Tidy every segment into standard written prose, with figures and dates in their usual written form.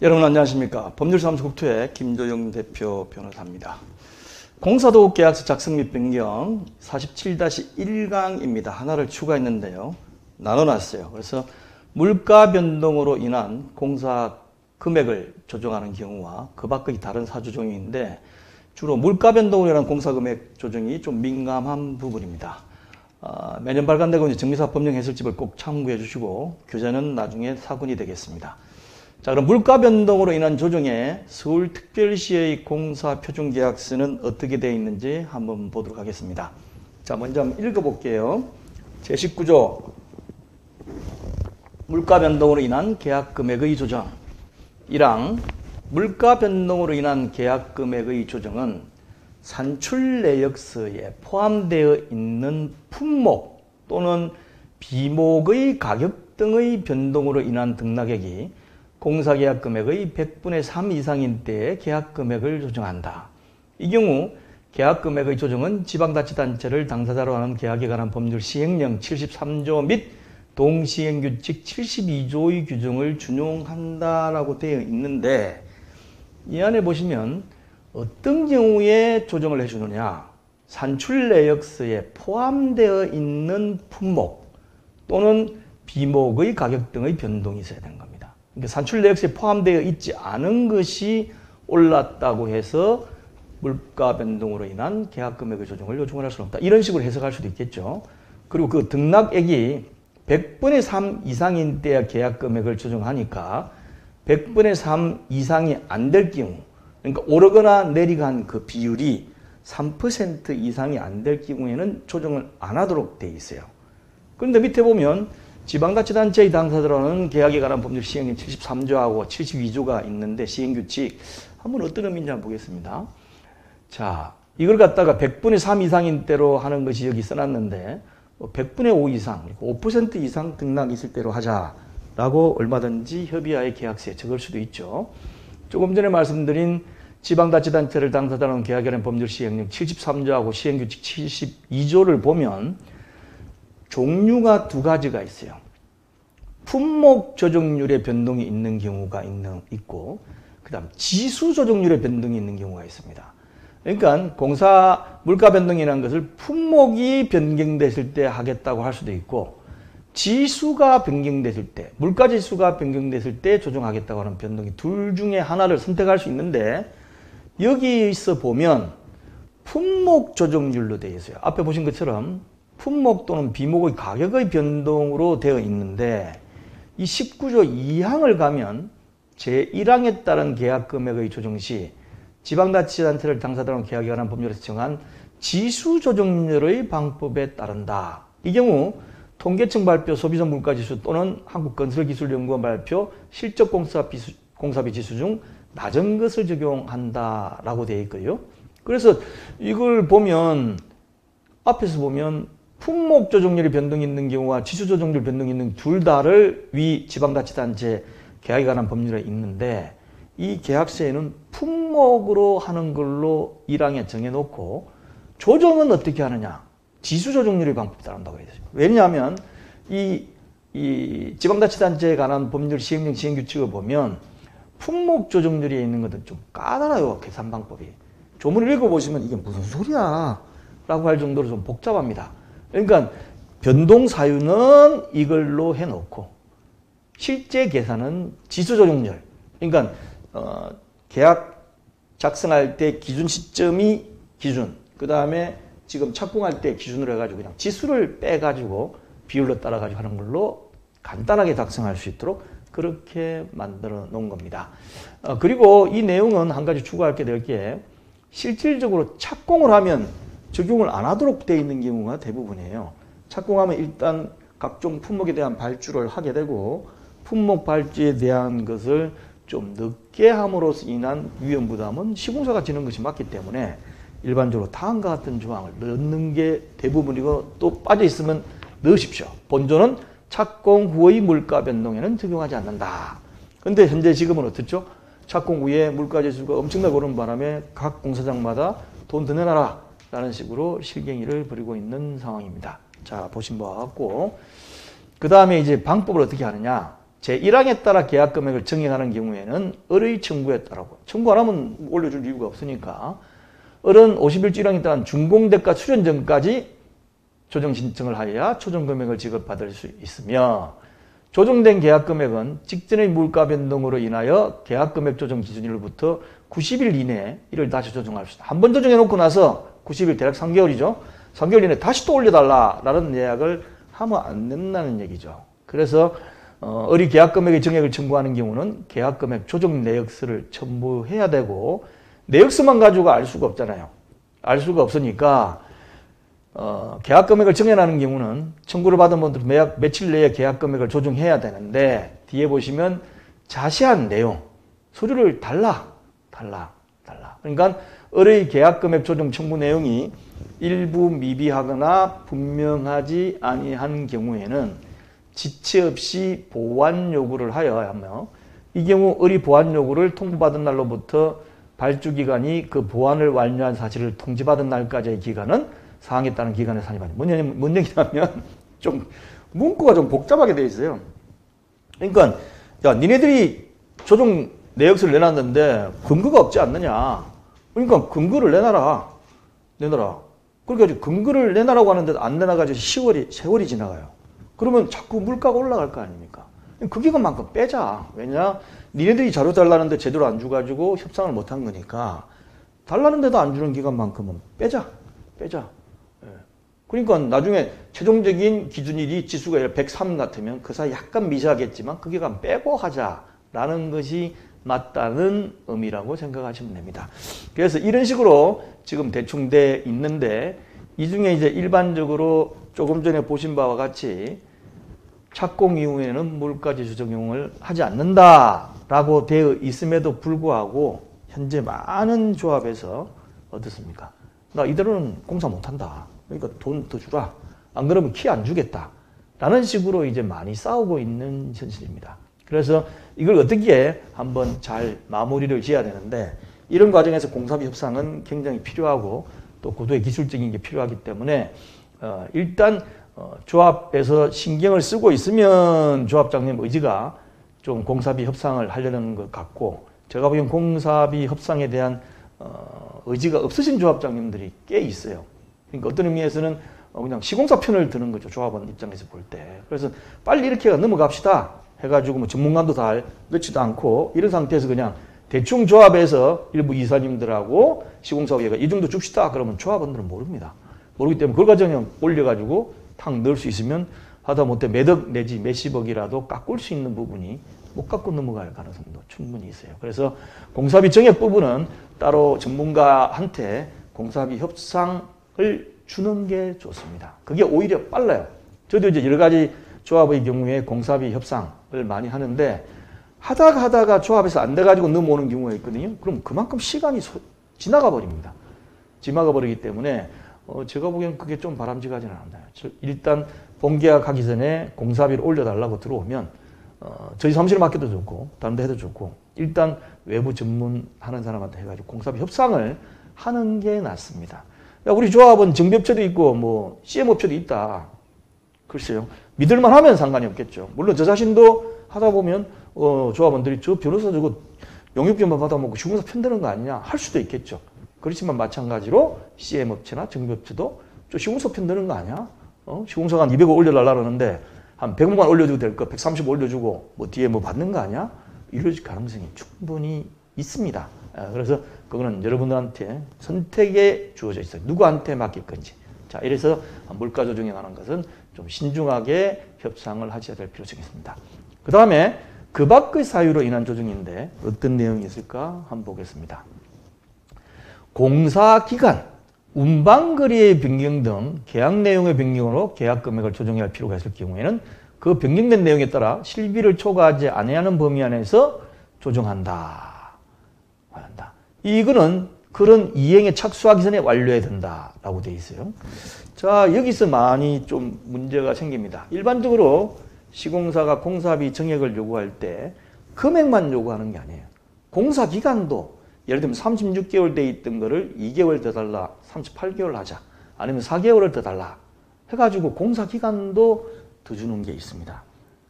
여러분 안녕하십니까. 법률사무소 국토의 김도영 대표 변호사입니다. 공사도급계약서 작성 및 변경 47-1강입니다. 하나를 추가했는데요. 나눠놨어요. 그래서 물가 변동으로 인한 공사 금액을 조정하는 경우와 그 밖의 다른 사조정인데 주로 물가 변동으로 인한 공사 금액 조정이 좀 민감한 부분입니다. 매년 발간되고 있는 정리사 법령 해설집을 꼭 참고해 주시고 교재는 나중에 사군이 되겠습니다. 자, 그럼 물가 변동으로 인한 조정에 서울특별시의 공사 표준계약서는 어떻게 되어 있는지 한번 보도록 하겠습니다. 자, 먼저 한번 읽어볼게요. 제19조 물가 변동으로 인한 계약 금액의 조정 1항 물가 변동으로 인한 계약 금액의 조정은 산출 내역서에 포함되어 있는 품목 또는 비목의 가격 등의 변동으로 인한 등락액이 공사계약 금액의 100분의 3 이상인 때에 계약 금액을 조정한다. 이 경우 계약 금액의 조정은 지방자치단체를 당사자로 하는 계약에 관한 법률 시행령 73조 및 동시행규칙 72조의 규정을 준용한다라고 되어 있는데 이 안에 보시면 어떤 경우에 조정을 해주느냐. 산출내역서에 포함되어 있는 품목 또는 비목의 가격 등의 변동이 있어야 되는 겁니다. 그러니까 산출내역서에 포함되어 있지 않은 것이 올랐다고 해서 물가 변동으로 인한 계약금액의 조정을 요청을 할 수는 없다. 이런 식으로 해석할 수도 있겠죠. 그리고 그 등락액이 100분의 3 이상인 때야 계약금액을 조정하니까 100분의 3 이상이 안 될 경우, 그러니까 오르거나 내리간 그 비율이 3% 이상이 안 될 경우에는 조정을 안 하도록 되어 있어요. 그런데 밑에 보면 지방자치단체의 당사자로는 계약에 관한 법률 시행령 73조하고 72조가 있는데 시행규칙 한번 어떤 의미인지 한번 보겠습니다. 자, 이걸 갖다가 100분의 3 이상인 때로 하는 것이 여기 써놨는데 100분의 5 이상, 5% 이상 등락이 있을 때로 하자라고 얼마든지 협의하에 계약서에 적을 수도 있죠. 조금 전에 말씀드린 지방자치단체를 당사자로 하는 계약에 관한 법률 시행령 73조하고 시행규칙 72조를 보면 종류가 두 가지가 있어요. 품목 조정률의 변동이 있는 경우가 있고 그 다음 지수 조정률의 변동이 있는 경우가 있습니다. 그러니까 공사 물가 변동이라는 것을 품목이 변경됐을 때 하겠다고 할 수도 있고 지수가 변경됐을 때 물가 지수가 변경됐을 때 조정하겠다고 하는 변동이 둘 중에 하나를 선택할 수 있는데 여기서 보면 품목 조정률로 되어 있어요. 앞에 보신 것처럼 품목 또는 비목의 가격의 변동으로 되어 있는데 이 19조 2항을 가면 제1항에 따른 계약금액의 조정 시 지방자치단체를 당사자로 계약에 관한 법률에서 정한 지수조정률의 방법에 따른다. 이 경우 통계청 발표 소비자 물가지수 또는 한국건설기술연구원 발표 실적공사비 지수 중 낮은 것을 적용한다라고 되어 있고요. 그래서 이걸 보면 앞에서 보면 품목 조정률이 변동이 있는 경우와 지수 조정률 변동이 있는 둘 다를 위 지방자치단체 계약에 관한 법률에 있는데 이 계약서에는 품목으로 하는 걸로 1항에 정해놓고 조정은 어떻게 하느냐. 지수 조정률의 방법에 따른다고 해야 되죠. 왜냐하면 이 지방자치단체에 관한 법률 시행령 시행규칙을 보면 품목 조정률이 있는 것은 좀 까다로워요. 계산 방법이. 조문을 읽어보시면 이게 무슨 소리야 라고 할 정도로 좀 복잡합니다. 그러니까 변동 사유는 이걸로 해놓고 실제 계산은 지수 조정률. 그러니까 계약 작성할 때 기준 시점이 기준. 그 다음에 지금 착공할 때 기준으로 해가지고 그냥 지수를 빼가지고 비율로 따라가지고 하는 걸로 간단하게 작성할 수 있도록 그렇게 만들어 놓은 겁니다. 그리고 이 내용은 한 가지 추가할 게 될 게 실질적으로 착공을 하면 적용을 안 하도록 되어 있는 경우가 대부분이에요. 착공하면 일단 각종 품목에 대한 발주를 하게 되고 품목 발주에 대한 것을 좀 늦게 함으로써 인한 위험 부담은 시공사가 지는 것이 맞기 때문에 일반적으로 다음과 같은 조항을 넣는 게 대부분이고 또 빠져 있으면 넣으십시오. 본조는 착공 후의 물가 변동에는 적용하지 않는다. 근데 현재 지금은 어떻죠? 착공 후에 물가 지수가 엄청나게 오른 바람에 각 공사장마다 돈 더 내놔라 라는 식으로 실갱이를 벌이고 있는 상황입니다. 자, 보신 바와 같고 그 다음에 이제 방법을 어떻게 하느냐. 제1항에 따라 계약 금액을 정액하는 경우에는 을의 청구에 따라고 청구 안 하면 올려줄 이유가 없으니까 을은 51조 1항에 따른 준공대가 출현 전까지 조정 신청을 하여야 조정 금액을 지급받을 수 있으며 조정된 계약 금액은 직전의 물가 변동으로 인하여 계약 금액 조정 기준일로부터 90일 이내에 이를 다시 조정할 수 있다. 한 번 조정해 놓고 나서 90일 대략 3개월이죠. 3개월 이내에 다시 또 올려달라라는 예약을 하면 안 된다는 얘기죠. 그래서 을이 계약 금액의 정액을 청구하는 경우는 계약 금액 조정 내역서를 첨부해야 되고 내역서만 가지고 알 수가 없잖아요. 알 수가 없으니까 계약 금액을 정해라는 경우는 청구를 받은 분들은 며칠 내에 계약 금액을 조정해야 되는데 뒤에 보시면 자세한 내용, 서류를 달라. 그러니까 을의 계약 금액 조정 청구 내용이 일부 미비하거나 분명하지 아니한 경우에는 지체 없이 보완 요구를 하여야 하며 이 경우 을이 보완 요구를 통보받은 날로부터 발주기간이 그 보완을 완료한 사실을 통지받은 날까지의 기간은 사항에 따른 기간에 산입하니 뭔 얘기냐면 좀 문구가 좀 복잡하게 되어 있어요. 그러니까 야 니네들이 조정 내역서를 내놨는데 근거가 없지 않느냐. 그러니까 근거를 내놔라. 그러니까 근거를 내놔라고 하는데 안 내놔가지고 세월이 지나가요. 그러면 자꾸 물가가 올라갈 거 아닙니까? 그 기간만큼 빼자. 왜냐? 니네들이 자료 달라는데 제대로 안 주가지고 협상을 못한 거니까 달라는데도 안 주는 기간만큼은 빼자. 그러니까 나중에 최종적인 기준일이 지수가 103 같으면 그 사이 약간 미세하겠지만 그 기간 빼고 하자라는 것이 맞다는 의미라고 생각하시면 됩니다. 그래서 이런 식으로 지금 대충 돼 있는데 이 중에 이제 일반적으로 조금 전에 보신 바와 같이 착공 이후에는 물가지수 적용을 하지 않는다라고 되어 있음에도 불구하고 현재 많은 조합에서 어떻습니까? 나 이대로는 공사 못한다. 그러니까 돈 더 주라. 안 그러면 키 안 주겠다. 라는 식으로 이제 많이 싸우고 있는 현실입니다. 그래서 이걸 어떻게 한번 잘 마무리를 지어야 되는데 이런 과정에서 공사비 협상은 굉장히 필요하고 또 고도의 기술적인 게 필요하기 때문에 일단 조합에서 신경을 쓰고 있으면 조합장님 의지가 좀 공사비 협상을 하려는 것 같고 제가 보기엔 공사비 협상에 대한 의지가 없으신 조합장님들이 꽤 있어요. 그러니까 어떤 의미에서는 그냥 시공사 편을 드는 거죠. 조합원 입장에서 볼 때. 그래서 빨리 이렇게 넘어갑시다 해가지고 뭐 전문가도 다 넣지도 않고 이런 상태에서 그냥 대충 조합에서 일부 이사님들하고 시공사업계가 이 정도 줍시다 그러면 조합원들은 모릅니다. 모르기 때문에 그걸 가지고 그냥 올려가지고 탁 넣을 수 있으면 하다못해 몇억 내지 몇십억이라도 깎을 수 있는 부분이 못 깎고 넘어갈 가능성도 충분히 있어요. 그래서 공사비 정액 부분은 따로 전문가한테 공사비 협상을 주는 게 좋습니다. 그게 오히려 빨라요. 저도 이제 여러 가지 조합의 경우에 공사비 협상을 많이 하는데 하다가 조합에서 안 돼가지고 넘어오는 경우가 있거든요. 그럼 그만큼 시간이 지나가 버립니다. 지나가 버리기 때문에 제가 보기엔 그게 좀 바람직하지는 않아요. 일단 본계약하기 전에 공사비를 올려달라고 들어오면 저희 사무실에 맡겨도 좋고 다른 데 해도 좋고 일단 외부 전문하는 사람한테 해가지고 공사비 협상을 하는 게 낫습니다. 우리 조합은 정비업체도 있고 뭐 CM업체도 있다. 글쎄요. 믿을만 하면 상관이 없겠죠. 물론 저 자신도 하다 보면 조합원들이 저 변호사 저거 용역비만 받아먹고 시공사 편드는 거 아니냐 할 수도 있겠죠. 그렇지만 마찬가지로 CM업체나 정비업체도 저 시공사 편드는 거 아니야? 시공사가 한 200억 올려달라 그러는데 한 100억만 올려주고 될 거 130 올려주고 뭐 뒤에 뭐 받는 거 아니야? 이럴 가능성이 충분히 있습니다. 그래서 그거는 여러분들한테 선택에 주어져 있어요. 누구한테 맡길 건지. 자, 이래서 물가 조정에 관한 것은 좀 신중하게 협상을 하셔야 될 필요성이 있습니다. 그 다음에 그 밖의 사유로 인한 조정인데 어떤 내용이 있을까 한번 보겠습니다. 공사기간, 운방거리의 변경 등 계약 내용의 변경으로 계약 금액을 조정해야 할 필요가 있을 경우에는 그 변경된 내용에 따라 실비를 초과하지 아니하는 범위 안에서 조정한다. 이거는 그런 이행에 착수하기 전에 완료해야 된다라고 되어 있어요. 자, 여기서 많이 좀 문제가 생깁니다. 일반적으로 시공사가 공사비 정액을 요구할 때 금액만 요구하는 게 아니에요. 공사 기간도 예를 들면 36개월 돼 있던 거를 2개월 더 달라, 38개월 하자, 아니면 4개월을 더 달라 해가지고 공사 기간도 더 주는 게 있습니다.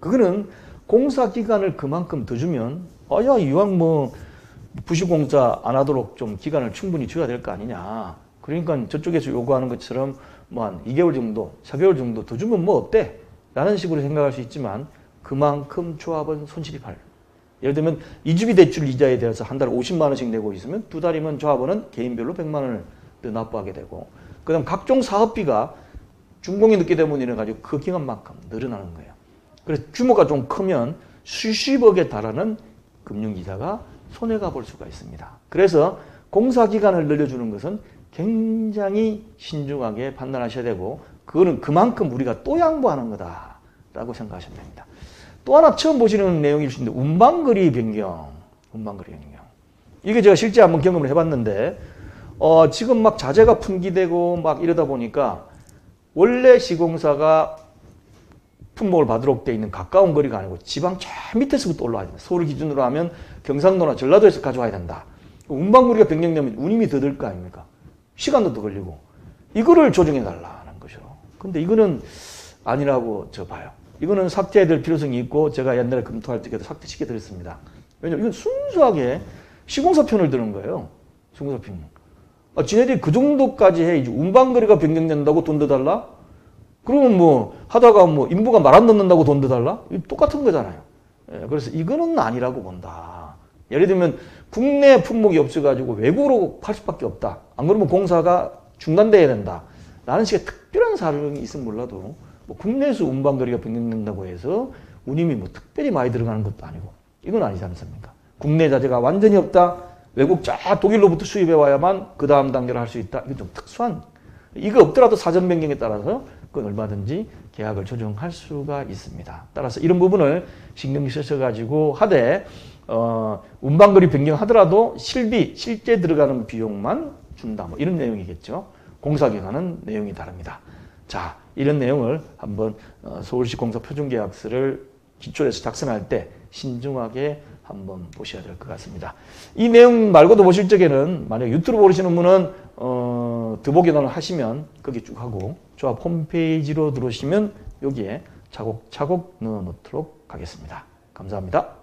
그거는 공사 기간을 그만큼 더 주면 야 이왕 뭐 부실공사 안 하도록 좀 기간을 충분히 줘야 될 거 아니냐. 그러니까 저쪽에서 요구하는 것처럼 뭐 한 2개월 정도, 4개월 정도 더 주면 뭐 어때? 라는 식으로 생각할 수 있지만 그만큼 조합은 손실이 발生. 예를 들면 이주비 대출 이자에 대해서 한 달에 50만 원씩 내고 있으면 두 달이면 조합원은 개인별로 100만 원을 더 납부하게 되고 그다음 각종 사업비가 준공이 늦게 되면 이래가지고 그 기간만큼 늘어나는 거예요. 그래서 규모가 좀 크면 수십억에 달하는 금융이자가 손해가 볼 수가 있습니다. 그래서 공사 기간을 늘려주는 것은 굉장히 신중하게 판단하셔야 되고 그거는 그만큼 우리가 또 양보하는 거다라고 생각하시면 됩니다. 또 하나 처음 보시는 내용일 수 있는데 운반거리 변경. 이게 제가 실제 한번 경험을 해봤는데 지금 막 자재가 품귀되고 막 이러다 보니까 원래 시공사가 품목을 받으러 돼 있는 가까운 거리가 아니고 지방 저 밑에서부터 올라와야 된다. 서울 기준으로 하면 경상도나 전라도에서 가져와야 된다. 운반거리가 변경되면 운임이 더 들 거 아닙니까? 시간도 더 걸리고 이거를 조정해 달라는 거죠. 근데 이거는 아니라고 저 봐요. 이거는 삭제해야 될 필요성이 있고 제가 옛날에 검토할 때도 삭제시켜 드렸습니다. 왜냐면 이건 순수하게 시공사 편을 드는 거예요. 시공사 편. 지네들이 그 정도까지 해. 이제 운반거리가 변경된다고 돈 더 달라? 그러면 뭐 하다가 뭐 인부가 말 안 듣는다고 돈 더 달라? 똑같은 거잖아요. 그래서 이거는 아니라고 본다. 예를 들면 국내 품목이 없어가지고 외국으로 팔 수밖에 없다. 안 그러면 공사가 중단돼야 된다. 라는 식의 특별한 사정이 있으면 몰라도 뭐 국내에서 운반거리가 변경된다고 해서 운임이 뭐 특별히 많이 들어가는 것도 아니고 이건 아니지 않습니까? 국내 자재가 완전히 없다. 외국 쫙 독일로부터 수입해 와야만 그 다음 단계를 할 수 있다. 이건 좀 특수한 이거 없더라도 사전 변경에 따라서 그건 얼마든지 계약을 조정할 수가 있습니다. 따라서 이런 부분을 신경 쓰셔가지고 하되 운반거리 변경하더라도 실제 들어가는 비용만 준다. 뭐 이런 내용이겠죠. 공사기간은 내용이 다릅니다. 자, 이런 내용을 한번 서울시 공사표준계약서를 기초에서 작성할 때 신중하게 한번 보셔야 될 것 같습니다. 이 내용 말고도 보실 적에는 만약 유튜브 보시는 분은 더보기란을 하시면 거기 쭉 하고 조합 홈페이지로 들어오시면 여기에 차곡차곡 넣어 놓도록 하겠습니다. 감사합니다.